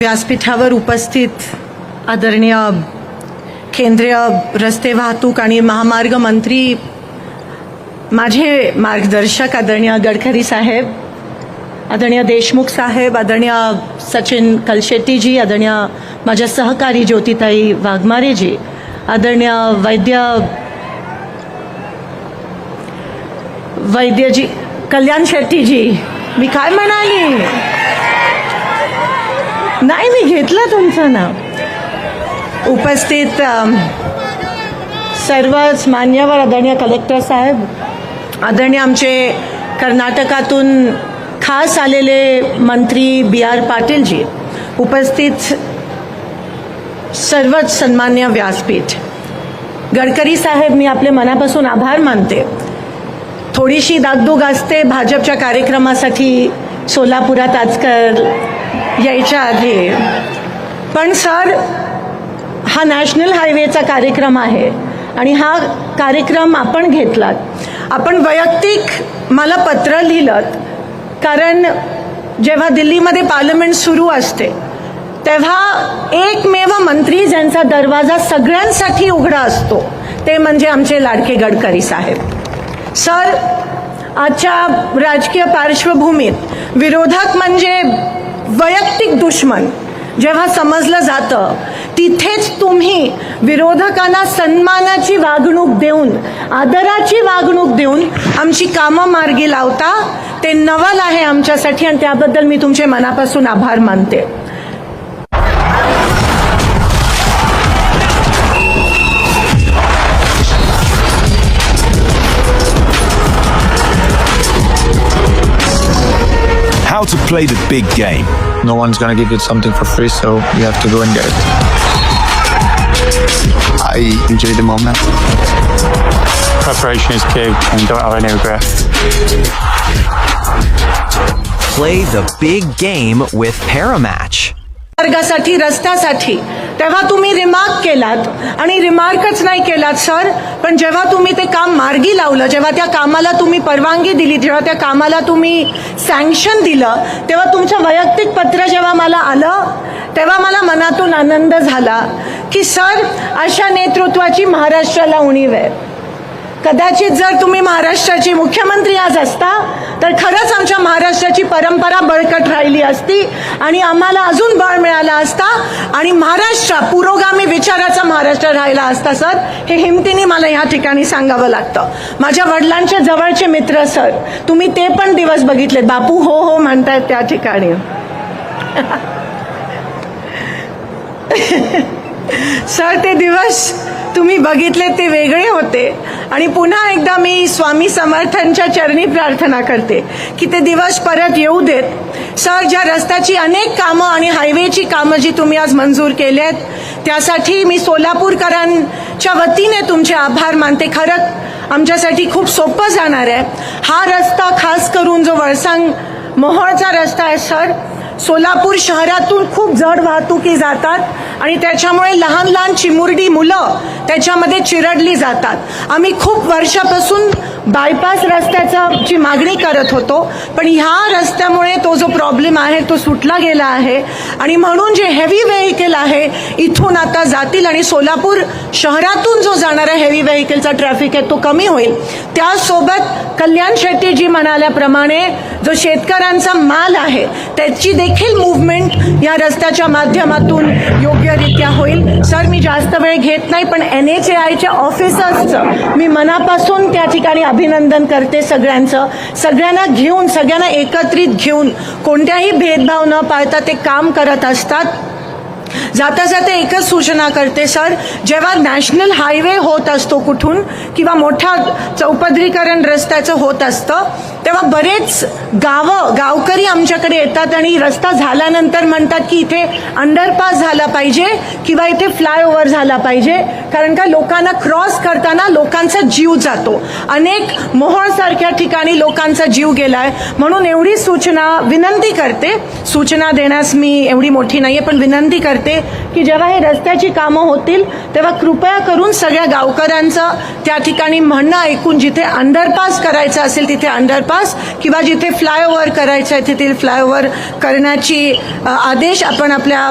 व्यासपीठावर उपस्थित आदरणीय केंद्रीय रस्ते वाहतूक आणि महामार्ग मंत्री, माझे मार्गदर्शक आदरणीय गडकरी साहेब, आदरणीय देशमुख साहेब, आदरणीय सचिन कलशेट्टीजी, आदरणीय माझ्या सहकारी ज्योतिताई वाघमारेजी, आदरणीय वैद्यजी कल्याण शेट्टीजी, मी काय म्हणाली नाही, मी घेतलं तुमचं नाव. उपस्थित सर्वच मान्यवर, आदरणीय कलेक्टर साहेब, आदरणीय आमचे कर्नाटकातून खास आलेले मंत्री BR पाटीलजी, उपस्थित सर्वच सन्मान्य व्यासपीठ, गडकरी साहेब, मी आपले मनापासून आभार मानते. थोडीशी दागदुग असते भाजपच्या कार्यक्रमासाठी सोलापुरात आजकाल यायच्या आधी, पण सर, हा नॅशनल हायवेचा कार्यक्रम आहे आणि हा कार्यक्रम आपण घेतलात. आपण वैयक्तिक मला पत्र लिहिलं, कारण जेव्हा दिल्लीमध्ये पार्लमेंट सुरू असते तेव्हा एकमेव मंत्री ज्यांचा दरवाजा सगळ्यांसाठी उघडा असतो ते म्हणजे आमचे लाडके गडकरी साहेब. सर, आजच्या राजकीय पार्श्वभूमीत विरोधक म्हणजे वैयक्तिक दुश्मन जेव्हा समजलं जातं, तिथेच तुम्ही विरोधकांना सन्मानाची वागणूक देऊन, आदराची वागणूक देऊन आमची कामं मार्गी लावता. ते नवल आहे आमच्यासाठी आणि त्याबद्दल मी तुमचे मनापासून आभार मानते. How to play the big game. No one's gonna give you something for free, so you have to go and get it. I enjoy the moment. Preparation is key and don't have any regret. Play the big game with Paramatch. मार्गासाठी, रस्त्यासाठी तेव्हा तुम्ही remark केलात आणि रिमार्कच नाही केलात sir, पण जेव्हा तुम्ही ते काम मार्गी लावलं, जेव्हा त्या कामाला तुम्ही परवानगी दिली, जेव्हा त्या कामाला तुम्ही सँक्शन दिलं, तेव्हा तुमचं वैयक्तिक पत्र जेव्हा मला आलं तेव्हा मला मनातून आनंद झाला की सर, अशा नेतृत्वाची महाराष्ट्राला उणीव आहे. कदाचित जर तुम्ही महाराष्ट्राचे मुख्यमंत्री आज असता तर खरंच आमच्या महाराष्ट्राची परंपरा बळकट राहिली असती आणि आम्हाला अजून बळ मिळाला असता आणि महाराष्ट्र पुरोगामी विचाराचा महाराष्ट्र राहिला असता. सर, हे हिमतीने मला या ठिकाणी सांगावं लागतं. माझ्या वडिलांचे जवळचे मित्र सर, तुम्ही ते पण दिवस बघितलेत. बापू हो हो म्हणतायत त्या ठिकाणी. सर, ते दिवस तुम्ही बघितले, ते वेगळे होते आणि पुन्हा एकदा मी स्वामी समर्थांच्या चरणी प्रार्थना करते की ते दिवस परत येऊ देत. सर, ज्या रस्त्याची अनेक कामं आणि हायवेची कामं जी तुम्ही आज मंजूर केलेत त्यासाठी मी सोलापूरकरांच्या वतीने तुमचे आभार मानते. खरंच आमच्यासाठी खूप सोपं जाणार आहे. हा रस्ता खास करून जो वळसांग मोहोळचा रस्ता आहे सर, सोलापूर शहरातून खूप जड वाहतुकी जातात आणि त्याच्यामुळे लहान लहान चिमुरडी मुलं त्याच्यामध्ये चिरडली जातात. आम्ही खूप वर्षापासून बायपास रस्त्याची मागणी करत होतो, पण ह्या रस्त्यामुळे तो जो प्रॉब्लेम आहे तो सुटला गेला आहे आणि म्हणून जे हेवी व्हेकल आहे इथून आता जातील आणि सोलापूर शहरातून जो जाणारा हेवी व्हेकलचा ट्रॅफिक आहे तो कमी होईल. त्यासोबत कल्याण शेट्टीजी म्हणाल्याप्रमाणे जो शेतकऱ्यांचा माल आहे त्याची देखील मूव्हमेंट या रस्त्याच्या माध्यमातून योग्यरित्या होईल. सर, मी जास्त वेळ घेत नाही, पण NHAIच्या ऑफिसर्सचं मी मनापासून त्या ठिकाणी अभिनंदन करते. सगळ्यांना घेऊन, सगळ्यांना एकत्रित घेऊन कोणत्याही भेदभाव न पाळता ते काम करत असतात. जाता जाता एकच सूचना करते सर, जेव्हा नॅशनल हायवे होत असतो कुठून किंवा मोठा चौपदरीकरण रस्त्याचं होत असतं तेव्हा बरेच गावकरी आमच्याकडे येतात आणि रस्ता झाल्यानंतर म्हणतात की इथे अंडरपास झाला पाहिजे किंवा इथे फ्लायओव्हर झाला पाहिजे, कारण का लोकांना क्रॉस करताना लोकांचा जीव जातो. अनेक मोहोळसारख्या ठिकाणी लोकांचा जीव गेलाय. म्हणून एवढी विनंती करते, सूचना देण्यास मी एवढी मोठी नाहीये, पण विनंती करते की जेव्हा हे रस्त्याची कामं होतील तेव्हा कृपया करून सगळ्या गावकऱ्यांचं त्या ठिकाणी म्हणणं ऐकून जिथे अंडरपास करायचं असेल तिथे अंडरपास विश्वास किंवा जिथे फ्लायओव्हर करायचं आहे तिथे फ्लायओव्हर करण्याची आदेश आपण आपल्या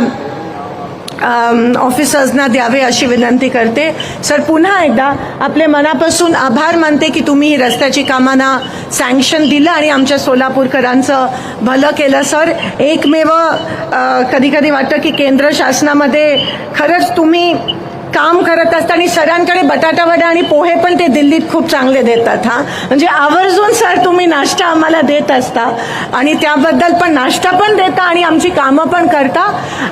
ऑफिसर्सना द्यावे अशी विनंती करते. सर पुन्हा एकदा आपले मनापासून आभार मानते की तुम्ही रस्त्याची कामांना सँक्शन दिलं आणि आमच्या सोलापूरकरांचं भलं केलं. सर एकमेव कधी कधी वाटतं की केंद्र शासनामध्ये खरंच तुम्ही काम करत असताना सरांकडे बटाटा वडा आणि पोहे पण ते दिल्लीत खूप चांगले देतात. म्हणजे आवर्जून सर तुम्ही नाश्ता आम्हाला देत असता आणि त्याबद्दल पण नाश्ता पण देता आणि आमची कामं पण करता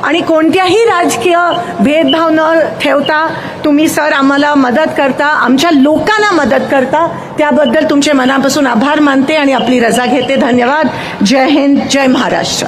आणि कोणत्याही राजकीय भेदभाव न ठेवता तुम्ही सर आम्हाला मदत करता, आमच्या लोकांना मदत करता. त्याबद्दल तुमचे मनापासून आभार मानते आणि आपली रजा घेते. धन्यवाद. जय हिंद, जय महाराष्ट्र.